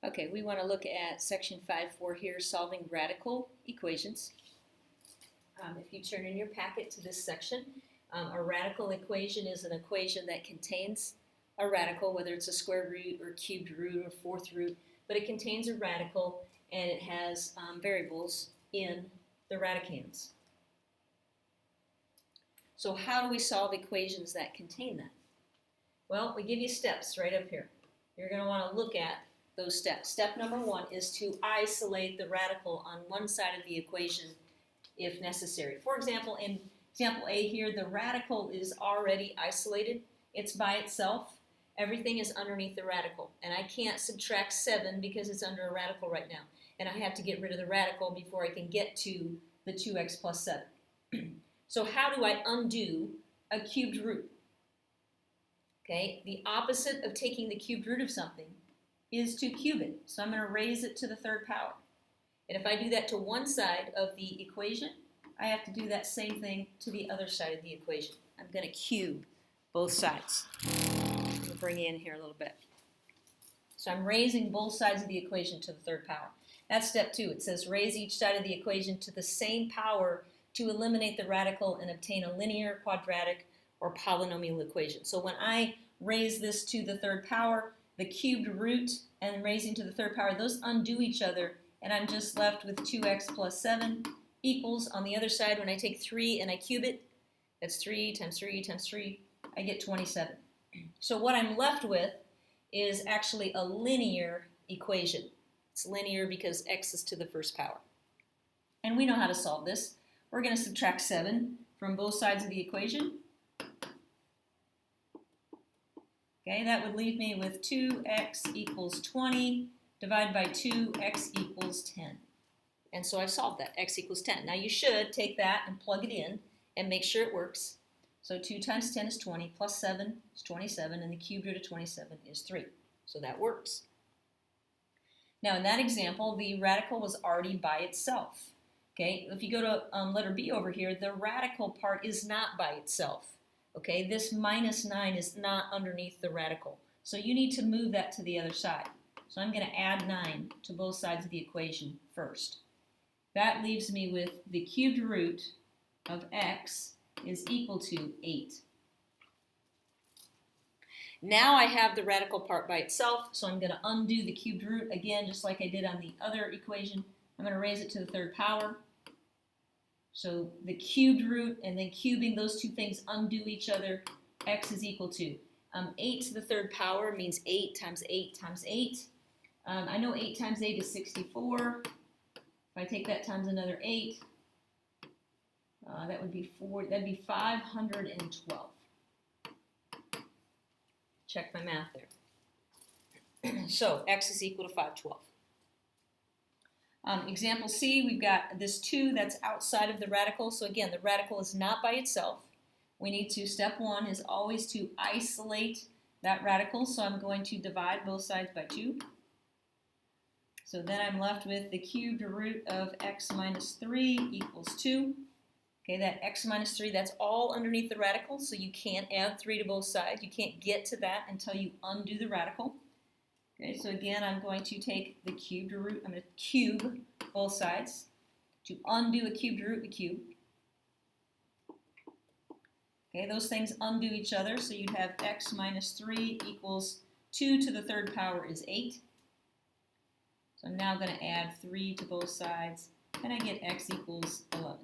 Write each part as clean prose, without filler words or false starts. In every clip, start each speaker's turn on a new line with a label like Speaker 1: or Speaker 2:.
Speaker 1: Okay, we want to look at section 5.4 here, solving radical equations. If you turn in your packet to this section, a radical equation is an equation that contains a radical, whether it's a square root or cubed root or fourth root, but it contains a radical and it has variables in the radicands. So how do we solve equations that contain that? Well, we give you steps right up here. You're going to want to look at those steps. Step number 1 is to isolate the radical on one side of the equation if necessary. For example, in example A here, the radical is already isolated. It's by itself. Everything is underneath the radical. And I can't subtract 7 because it's under a radical right now. And I have to get rid of the radical before I can get to the 2x plus 7. So how do I undo a cubed root? Okay, the opposite of taking the cubed root of something is to cube it. So I'm going to raise it to the third power. And if I do that to one side of the equation, I have to do that same thing to the other side of the equation. I'm going to cube both sides. I'll bring you in here a little bit. So I'm raising both sides of the equation to the third power. That's step 2. It says raise each side of the equation to the same power to eliminate the radical and obtain a linear, quadratic, or polynomial equation. So when I raise this to the third power, the cubed root and raising to the third power, those undo each other, and I'm just left with 2x plus 7 equals, on the other side, when I take 3 and I cube it, that's 3 times 3 times 3, I get 27. So what I'm left with is actually a linear equation. It's linear because x is to the first power. And we know how to solve this. We're going to subtract 7 from both sides of the equation. Okay, that would leave me with 2x equals 20 divided by 2x equals 10. And so I've solved that, x equals 10. Now you should take that and plug it in and make sure it works. So 2 times 10 is 20, plus 7 is 27, and the cubed root of 27 is 3. So that works. Now in that example, the radical was already by itself. Okay, if you go to letter B over here, the radical part is not by itself. Okay, this minus 9 is not underneath the radical. So you need to move that to the other side. So I'm going to add 9 to both sides of the equation first. That leaves me with the cubed root of x is equal to 8. Now I have the radical part by itself, so I'm going to undo the cubed root again, just like I did on the other equation. I'm going to raise it to the third power. So the cubed root and then cubing, those two things undo each other. X is equal to 8 to the third power means 8 times 8 times 8. I know 8 times 8 is 64. If I take that times another 8, that would be 4. That'd be 512. Check my math there. So x is equal to 512. Example C, we've got this 2 that's outside of the radical. So again, the radical is not by itself. We need to, step 1 is always to isolate that radical. So I'm going to divide both sides by 2. So then I'm left with the cubed root of x minus 3 equals 2. Okay, that x minus 3, that's all underneath the radical. So you can't add 3 to both sides. You can't get to that until you undo the radical. Okay, so again, I'm going to take the cubed root, I'm going to cube both sides. To undo a cubed root, we cube. Okay, those things undo each other, so you'd have x minus 3 equals 2 to the third power is 8. So I'm now going to add 3 to both sides, and I get x equals 11.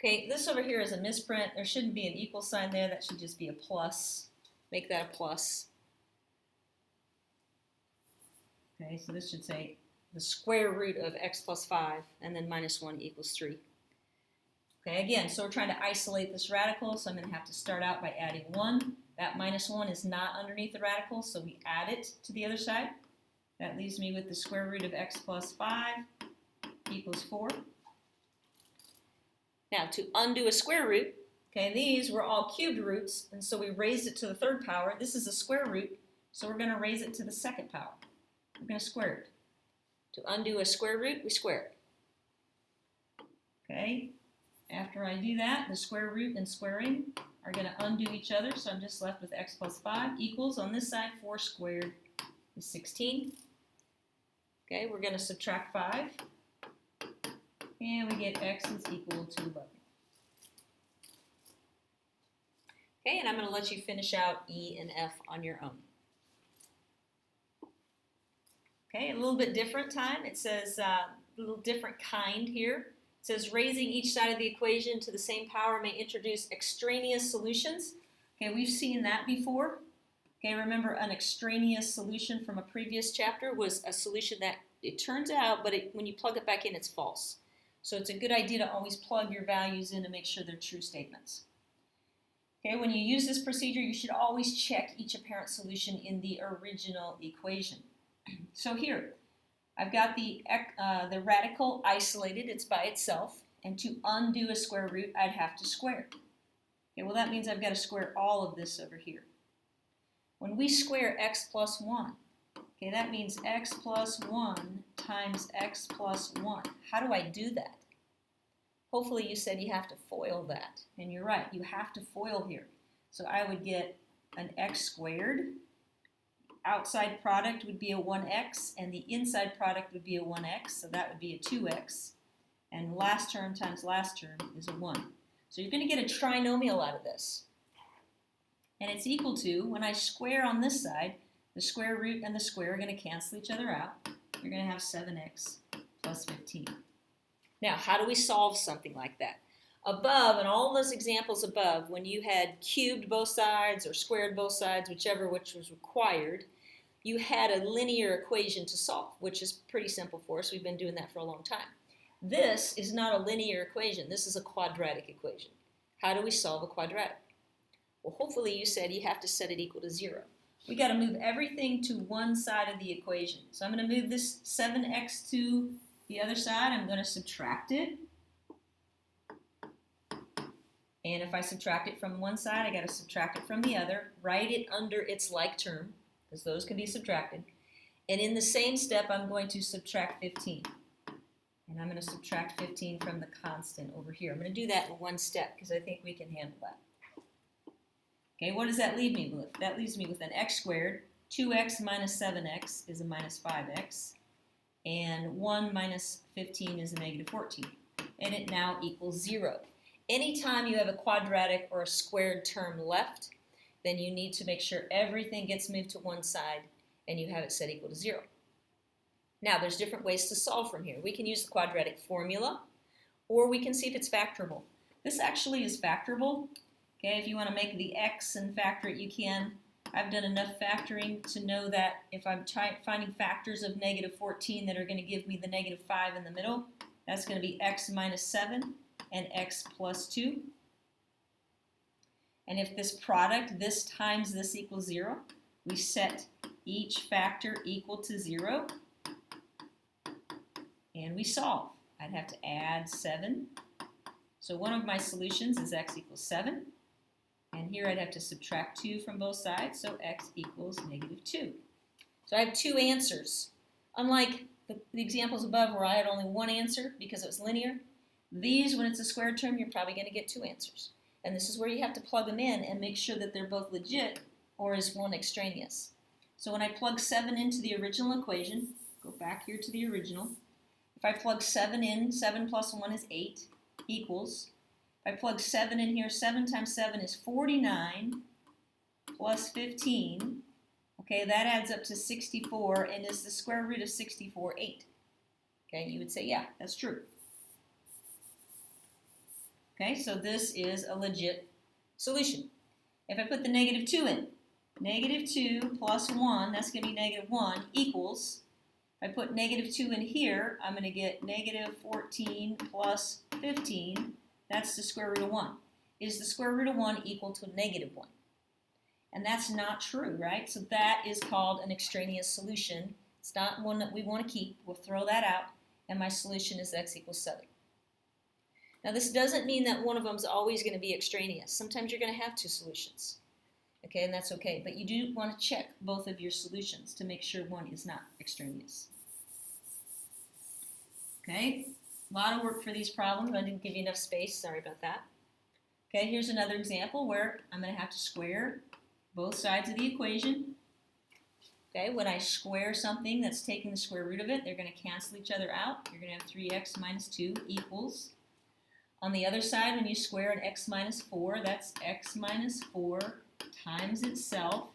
Speaker 1: Okay, this over here is a misprint. There shouldn't be an equal sign there. That should just be a plus. Make that a plus. Okay, so this should say the square root of x plus 5, and then minus 1 equals 3. Okay, again, so we're trying to isolate this radical, so I'm going to have to start out by adding 1. That minus 1 is not underneath the radical, so we add it to the other side. That leaves me with the square root of x plus 5 equals 4. Now, to undo a square root, okay, these were all cubed roots, and so we raised it to the third power. This is a square root, so we're going to raise it to the second power. We're going to square it. To undo a square root, we square it. Okay, After I do that, the square root and squaring are going to undo each other, so I'm just left with x plus 5 equals, on this side, 4 squared is 16. Okay, we're going to subtract 5, and we get x is equal to 11. Okay, and I'm going to let you finish out E and F on your own. Okay, a little bit different time. It says a little different kind here. It says raising each side of the equation to the same power may introduce extraneous solutions. Okay, we've seen that before. Okay, remember an extraneous solution from a previous chapter was a solution that it turns out, but when you plug it back in, it's false. So it's a good idea to always plug your values in to make sure they're true statements. Okay, when you use this procedure, you should always check each apparent solution in the original equation. So here, I've got the radical isolated, it's by itself, and to undo a square root, I'd have to square. Okay, well that means I've got to square all of this over here. When we square x plus 1, okay, that means x plus 1 times x plus 1. How do I do that? Hopefully you said you have to FOIL that, and you're right, you have to FOIL here. So I would get an x squared, outside product would be a 1x, and the inside product would be a 1x, so that would be a 2x, and last term times last term is a 1. So you're going to get a trinomial out of this. And it's equal to, when I square on this side, the square root and the square are going to cancel each other out. You're going to have 7x plus 15. Now, how do we solve something like that? Above, in all those examples above, when you had cubed both sides or squared both sides, whichever which was required, you had a linear equation to solve, which is pretty simple for us. We've been doing that for a long time. This is not a linear equation. This is a quadratic equation. How do we solve a quadratic? Well, hopefully you said you have to set it equal to 0. We got to move everything to one side of the equation. So I'm going to move this 7x to the other side. I'm going to subtract it. And if I subtract it from one side, I got to subtract it from the other. Write it under its like term, because those can be subtracted. And in the same step, I'm going to subtract 15. And I'm going to subtract 15 from the constant over here. I'm going to do that in one step, because I think we can handle that. Okay, what does that leave me with? That leaves me with an x squared. 2x minus 7x is a minus 5x. And 1 minus 15 is a negative 14. And it now equals 0. Anytime you have a quadratic or a squared term left, then you need to make sure everything gets moved to one side and you have it set equal to 0. Now, there's different ways to solve from here. We can use the quadratic formula, or we can see if it's factorable. This actually is factorable. Okay, if you want to make the x and factor it, you can. I've done enough factoring to know that if I'm finding factors of negative 14 that are going to give me the negative 5 in the middle, that's going to be x minus 7 and x plus 2. And if this product, this times this equals 0, we set each factor equal to 0, and we solve. I'd have to add 7. So one of my solutions is x equals 7. And here I'd have to subtract 2 from both sides, so x equals negative 2. So I have two answers. Unlike the examples above where I had only one answer because it was linear, these, when it's a squared term, you're probably going to get two answers. And this is where you have to plug them in and make sure that they're both legit, or is one extraneous. So when I plug 7 into the original equation, go back here to the original. If I plug 7 in, 7 plus 1 is 8, equals. If I plug 7 in here, 7 times 7 is 49, plus 15. Okay, that adds up to 64, and is the square root of 64 8? Okay, you would say, yeah, that's true. Okay, so this is a legit solution. If I put the negative 2 in, negative 2 plus 1, that's going to be negative 1, equals, if I put negative 2 in here, I'm going to get negative 14 plus 15. That's the square root of 1. Is the square root of 1 equal to negative 1? And that's not true, right? So that is called an extraneous solution. It's not one that we want to keep. We'll throw that out, and my solution is x equals 7. Now this doesn't mean that one of them is always going to be extraneous. Sometimes you're going to have two solutions. Okay, and that's okay. But you do want to check both of your solutions to make sure one is not extraneous. Okay, A lot of work for these problems. I didn't give you enough space. Sorry about that. Okay, here's another example where I'm going to have to square both sides of the equation. Okay, when I square something that's taking the square root of it, they're going to cancel each other out. You're going to have 3x minus 2 equals. On the other side, when you square an x minus 4, that's x minus 4 times itself,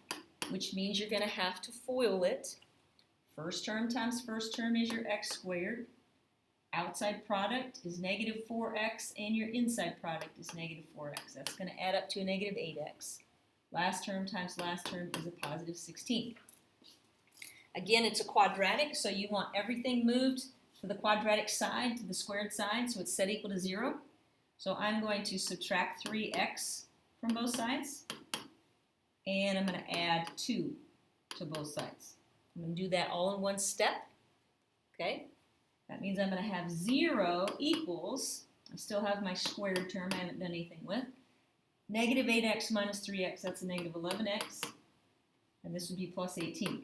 Speaker 1: which means you're going to have to FOIL it. First term times first term is your x squared. Outside product is negative 4x, and your inside product is negative 4x. That's going to add up to a negative 8x. Last term times last term is a positive 16. Again, it's a quadratic, so you want everything moved to the quadratic side, to the squared side, so it's set equal to 0. So I'm going to subtract 3x from both sides, and I'm going to add 2 to both sides. I'm going to do that all in one step. Okay? That means I'm going to have 0 equals, I still have my squared term I haven't done anything with, negative 8x minus 3x, that's a negative 11x, and this would be plus 18.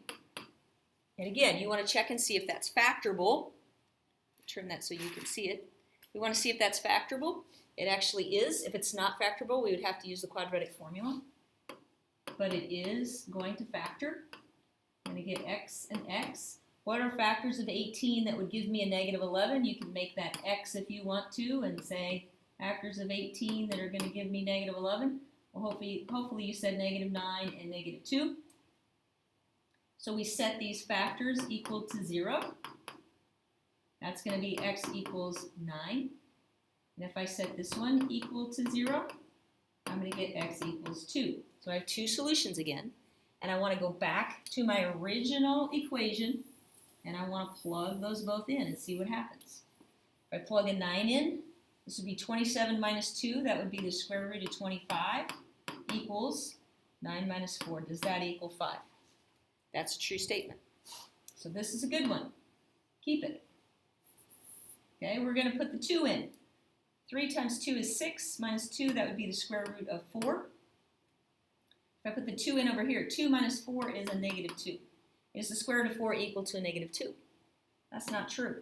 Speaker 1: And again, you want to check and see if that's factorable. Turn that so you can see it. We want to see if that's factorable. It actually is. If it's not factorable, we would have to use the quadratic formula. But it is going to factor. I'm going to get x and x. What are factors of 18 that would give me a negative 11? You can make that x if you want to and say factors of 18 that are going to give me negative 11. Well, hopefully you said negative 9 and negative 2. So we set these factors equal to 0. That's going to be x equals 9. And if I set this one equal to 0, I'm going to get x equals 2. So I have two solutions again. And I want to go back to my original equation, and I want to plug those both in and see what happens. If I plug a 9 in, this would be 27 minus 2. That would be the square root of 25 equals 9 minus 4. Does that equal 5? That's a true statement. So this is a good one. Keep it. Okay, we're going to put the 2 in. 3 times 2 is 6 minus 2. That would be the square root of 4. If I put the 2 in over here, 2 minus 4 is a negative 2. Is the square root of 4 equal to a negative 2? That's not true.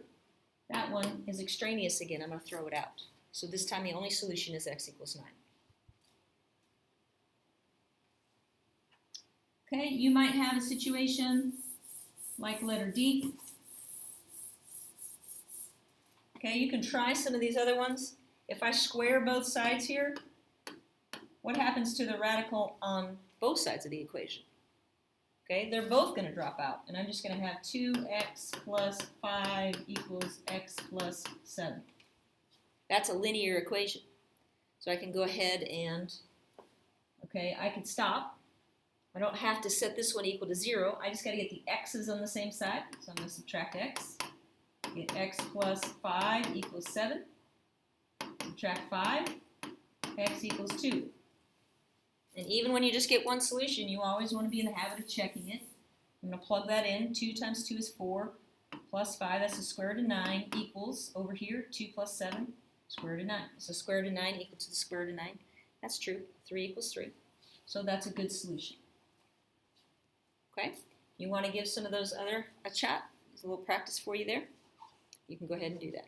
Speaker 1: That one is extraneous again. I'm going to throw it out. So this time the only solution is x equals 9. Okay, you might have a situation like letter D. Okay, you can try some of these other ones. If I square both sides here, what happens to the radical on both sides of the equation? Okay, they're both going to drop out, and I'm just going to have 2x plus 5 equals x plus 7. That's a linear equation. So I can go ahead and, okay, I can stop. I don't have to set this one equal to 0. I just got to get the x's on the same side. So I'm going to subtract x. Get x plus 5 equals 7. Subtract 5. X equals 2. And even when you just get one solution, you always want to be in the habit of checking it. I'm going to plug that in. 2 times 2 is 4. Plus 5, that's the square root of 9, equals, over here, 2 plus 7, square root of 9. So square root of 9 equal to the square root of 9. That's true. 3 equals 3. So that's a good solution. Okay? You want to give some of those other a shot? There's a little practice for you there. You can go ahead and do that.